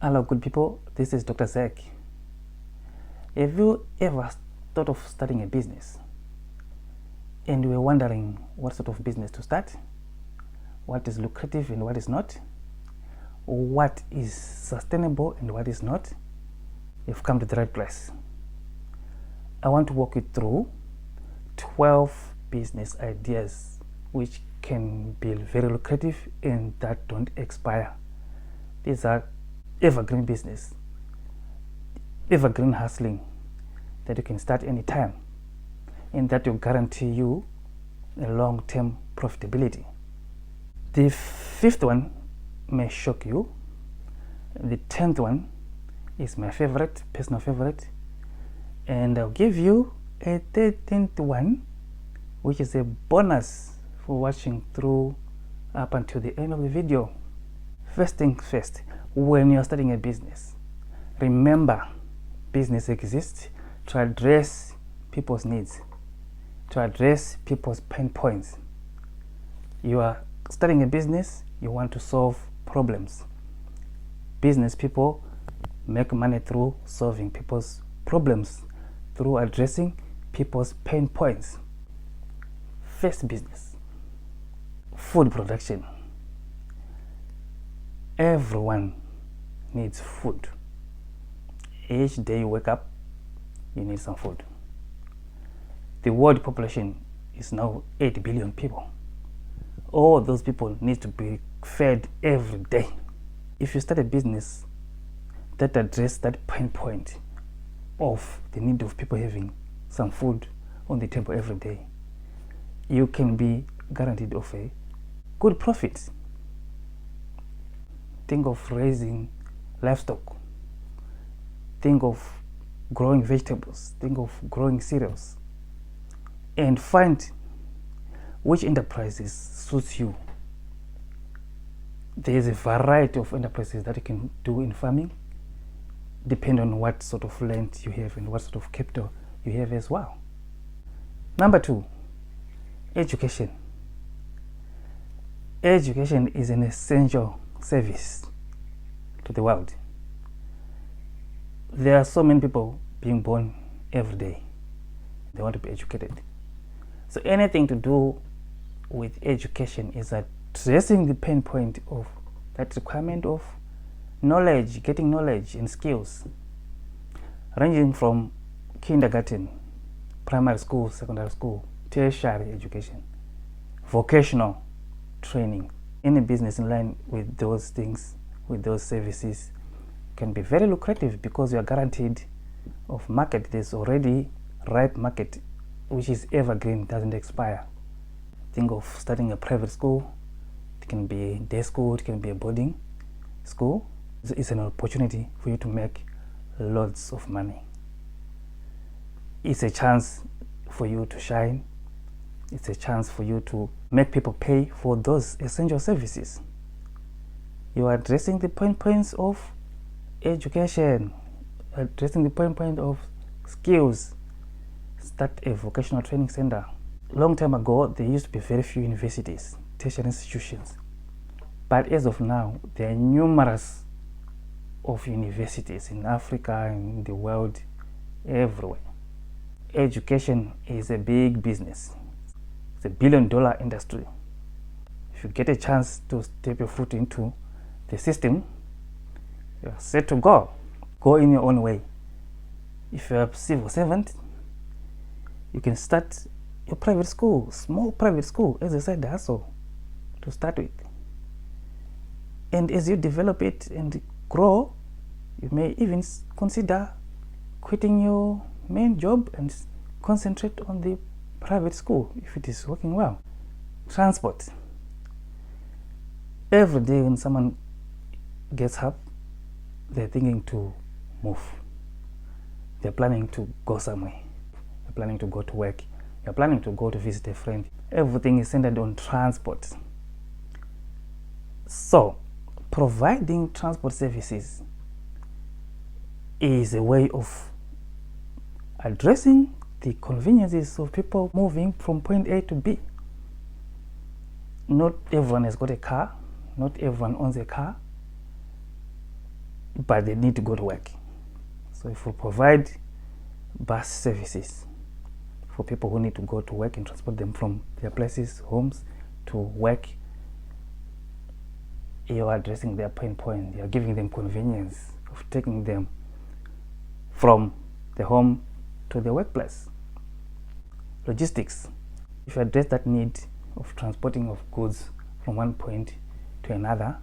Hello good people, this is Dr. Zach. Have you ever thought of starting a business and you were wondering what sort of business to start? What is lucrative and what is not? What is sustainable and what is not? You've come to the right place. I want to walk you through 12 business ideas which can be very lucrative and that don't expire. These are evergreen business, evergreen hustling that you can start anytime and that will guarantee you a long-term profitability. The fifth one may shock you. The 10th one is my favorite, personal favorite, and I'll give you a 13th one which is a bonus for watching through up until the end of the video. First things first, when you're starting a business, remember business exists to address people's needs, to address people's pain points. You are starting a business, you want to solve problems. Business people make money through solving people's problems, through addressing people's pain points. First business, food production. Everyone needs food. Each day you wake up, you need some food. The world population is now 8 billion people. All those people need to be fed every day. If you start a business that addresses that pain point of the need of people having some food on the table every day, you can be guaranteed of a good profit. Think of raising livestock. Think of growing vegetables. Think of growing cereals. And find which enterprises suits you. There is a variety of enterprises that you can do in farming, depending on what sort of land you have and what sort of capital you have as well. Number 2, education. Education is an essential service to the world. There are so many people being born every day. They want to be educated. So anything to do with education is addressing the pain point of that requirement of knowledge, getting knowledge and skills, ranging from kindergarten, primary school, secondary school, tertiary education, vocational training. Any business in line with those things, with those services, can be very lucrative because you are guaranteed of market. There's already ripe market which is evergreen, doesn't expire. Think of starting a private school. It can be a day school, it can be a boarding school. It's an opportunity for you to make lots of money. It's a chance for you to shine. It's a chance for you to make people pay for those essential services. You are addressing the pain points of education, addressing the pain point of skills. Start a vocational training center. Long time ago, there used to be very few universities, tertiary institutions. But as of now, there are numerous of universities in Africa and in the world, everywhere. Education is a big business. It's $1 billion industry. If you get a chance to step your foot into the system, you're set to go. Go in your own way. If you're a civil servant, you can start your private school, small private school, as a side hustle to start with. And as you develop it and grow, you may even consider quitting your main job and concentrate on the private school if it is working well. Transport. Every day when someone gets up, they're thinking to move. They're planning to go somewhere. They're planning to go to work. You're planning to go to visit a friend. Everything is centered on transport. So, providing transport services is a way of addressing the conveniences of people moving from point A to B. Not everyone has got a car. Not everyone owns a car. but they need to go to work. So if we provide bus services for people who need to go to work and transport them from their places, homes, to work, you are addressing their pain point. You are giving them convenience of taking them from the home to the workplace. Logistics. If you address that need of transporting of goods from one point to another,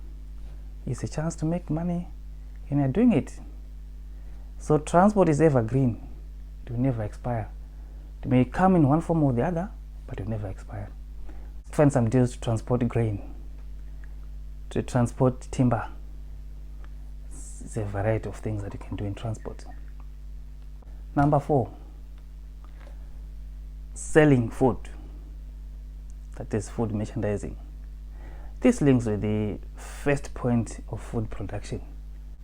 it's a chance to make money and you're doing it. So transport is evergreen. It will never expire. It may come in one form or the other, but it will never expire. Find some deals to transport grain, to transport timber. It's a variety of things that you can do in transport. Number 4, selling food. That is food merchandising. This links with the first point of food production.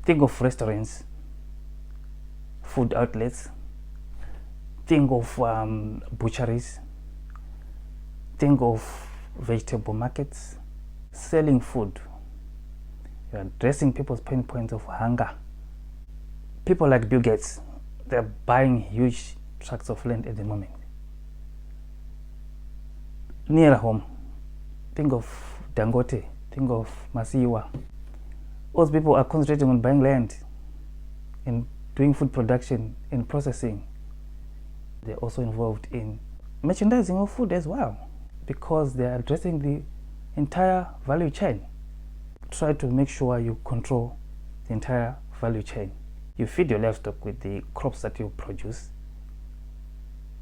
Think of restaurants, food outlets, think of butcheries, think of vegetable markets. Selling food, you're addressing people's pain points of hunger. People like Bill Gates, they're buying huge tracts of land at the moment. Near home, think of Dangote, think of Masiwa. Those people are concentrating on buying land and doing food production and processing. They're also involved in merchandising of food as well, because they're addressing the entire value chain. Try to make sure you control the entire value chain. You feed your livestock with the crops that you produce,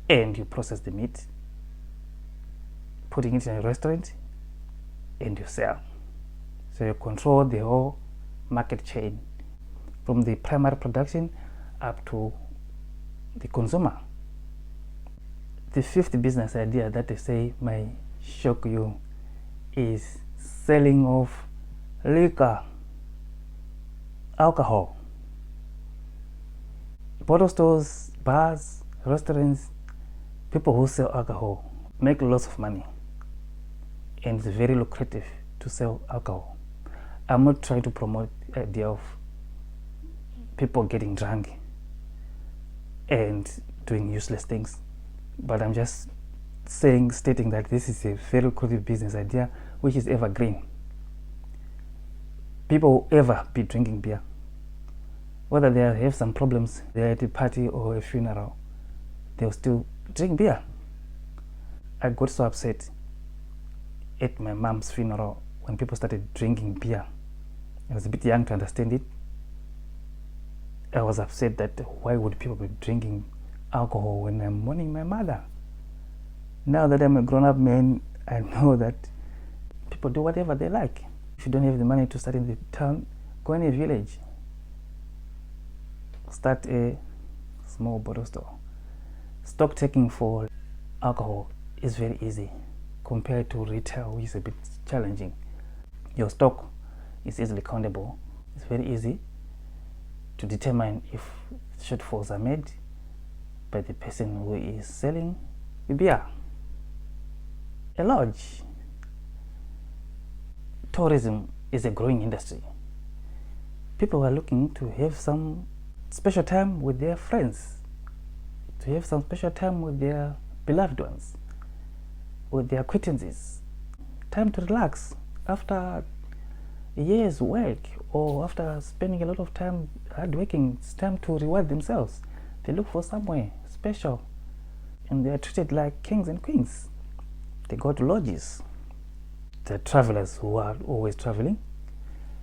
and you process the meat, putting it in a restaurant, and you sell. So you control the whole market chain from the primary production up to the consumer. The fifth business idea that I say may shock you is selling of liquor, alcohol. Bottle stores, bars, restaurants, people who sell alcohol make lots of money, and it's very lucrative to sell alcohol. I'm not trying to promote the idea of people getting drunk and doing useless things, but I'm just stating that this is a very lucrative business idea which is evergreen. People will ever be drinking beer, whether they have some problems, they're at a party or a funeral, they'll still drink beer. I got so upset at my mom's funeral when people started drinking beer. I was a bit young to understand it. I was upset that why would people be drinking alcohol when I'm mourning my mother? Now that I'm a grown-up man, I know that people do whatever they like. If you don't have the money to start in the town, go in a village. Start a small bottle store. Stock taking for alcohol is very easy compared to retail, which is a bit challenging. Your stock is easily countable. It's very easy to determine if shortfalls are made by the person who is selling the beer. A lodge. Tourism is a growing industry. People are looking to have some special time with their friends, to have some special time with their beloved ones, with their acquaintances. Time to relax after a year's work, or after spending a lot of time hard working. It's time to reward themselves. They look for somewhere special, and they are treated like kings and queens. They go to lodges. There are travelers who are always traveling,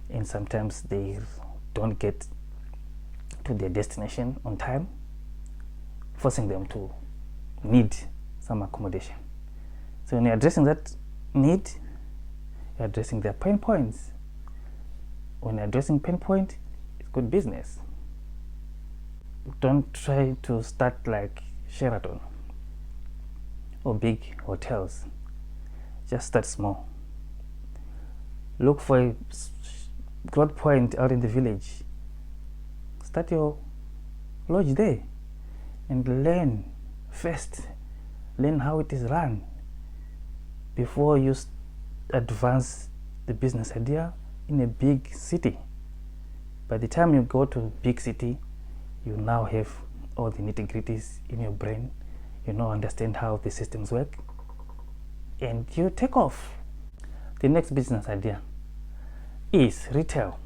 and sometimes they don't get to their destination on time, forcing them to need some accommodation. So when you're addressing that need, you're addressing their pain points. When you're addressing pain point, it's good business. Don't try to start like Sheraton or big hotels. Just start small. Look for a growth point out in the village. Start your lodge there and learn first. Learn how it is run before you advance the business idea in a big city. By the time you go to big city, you now have all the nitty-gritties in your brain. You now understand how the systems work, and you take off. The next business idea is retail.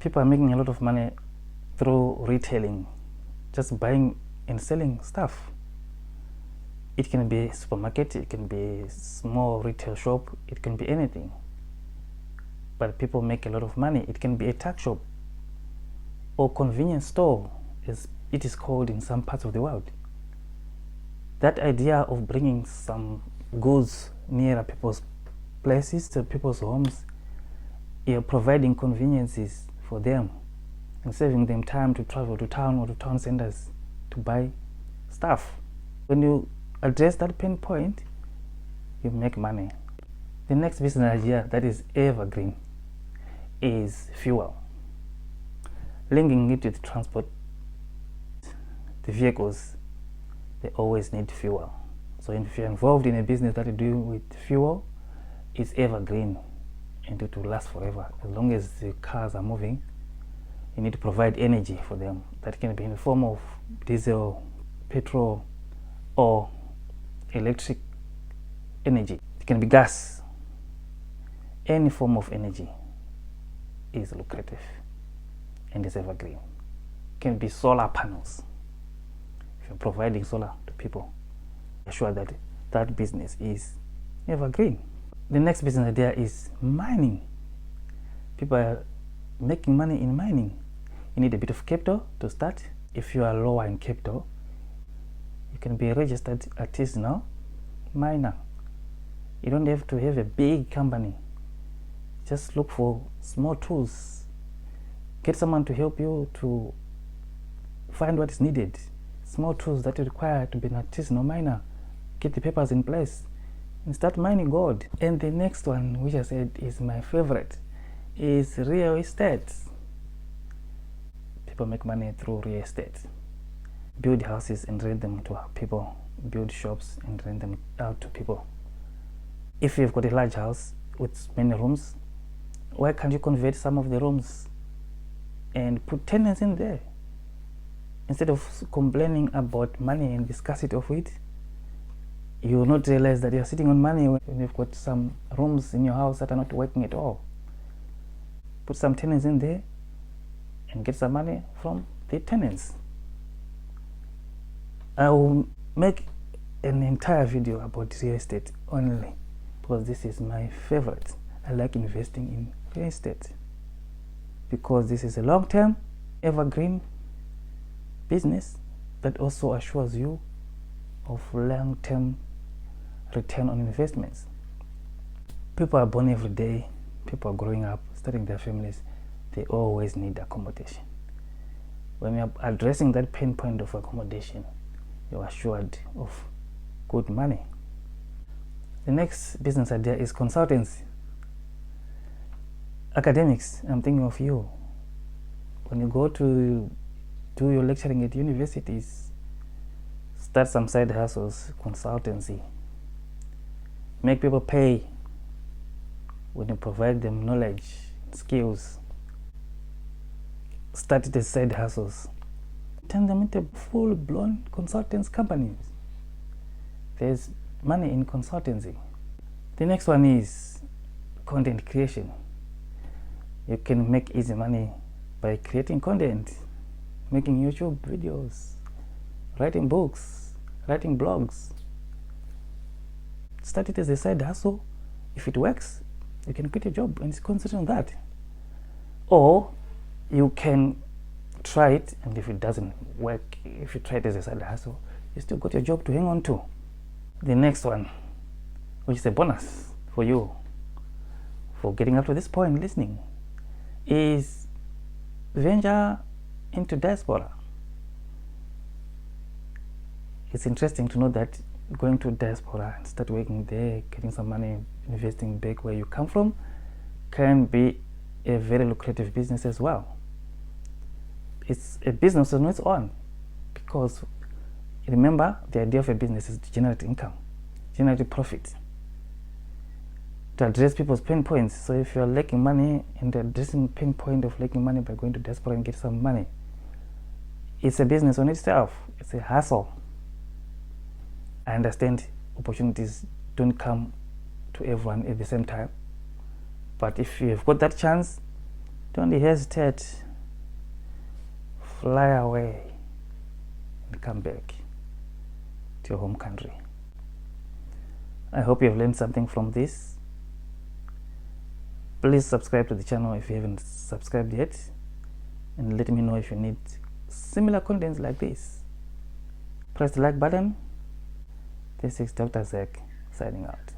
People are making a lot of money through retailing, just buying and selling stuff. It can be a supermarket, it can be a small retail shop, it can be anything. But people make a lot of money. It can be a tuck shop or convenience store, as it is called in some parts of the world. That idea of bringing some goods nearer people's places, to people's homes, you're providing conveniences for them and saving them time to travel to town or to town centers to buy stuff. When you address that pain point, you make money. The next business idea that is evergreen is fuel. Linking it with transport, the vehicles, they always need fuel. So if you're involved in a business that you do with fuel, it's evergreen and it will last forever. As long as the cars are moving, you need to provide energy for them. That can be in the form of diesel, petrol, or electric energy. It can be gas. Any form of energy is lucrative and is evergreen. It can be solar panels. If you're providing solar to people, assure that that business is evergreen. The next business idea is mining. People are making money in mining. You need a bit of capital to start. If you are lower in capital, you can be a registered artisanal miner. You don't have to have a big company. Just look for small tools. Get someone to help you to find what is needed. Small tools that you require to be an artisanal miner. Get the papers in place and start mining gold. And the next one, which I said is my favorite, is real estate. People make money through real estate. Build houses and rent them to people. Build shops and rent them out to people. If you've got a large house with many rooms, why can't you convert some of the rooms and put tenants in there? Instead of complaining about money and the scarcity of it, you will not realize that you're sitting on money when you've got some rooms in your house that are not working at all. Put some tenants in there and get some money from the tenants. I will make an entire video about real estate only because this is my favorite. I like investing in real estate because this is a long-term, evergreen business that also assures you of long-term return on investments. People are born every day, people are growing up, starting their families, they always need accommodation. When you're addressing that pain point of accommodation, you're assured of good money. The next business idea is consultancy. Academics, I'm thinking of you. When you go to do your lecturing at universities, start some side hustles, consultancy. Make people pay when you provide them knowledge, skills. Start the side hustles. Turn them into full-blown consultants companies. There's money in consultancy. The next one is content creation. You can make easy money by creating content, making YouTube videos, writing books, writing blogs. Start it as a side hustle. If it works, you can quit your job and concentrate on that. Or you can try it, and if it doesn't work, if you try it as a side hustle, you still got your job to hang on to. The next one, which is a bonus for you for getting up to this point listening, is venture into diaspora. It's interesting to know that going to diaspora and start working there, getting some money, investing back where you come from, can be a very lucrative business as well. It's a business on its own, because remember, the idea of a business is to generate income, generate profit. to address people's pain points. So if you're lacking money and addressing pain point of lacking money by going to diaspora and get some money, it's a business on itself. It's a hustle. I understand opportunities don't come to everyone at the same time, but if you've got that chance, don't hesitate. Fly away and come back to your home country. I hope you have learned something from this. Please subscribe to the channel if you haven't subscribed yet, and let me know if you need similar contents like this. Press the like button. This is Dr. Zach signing out.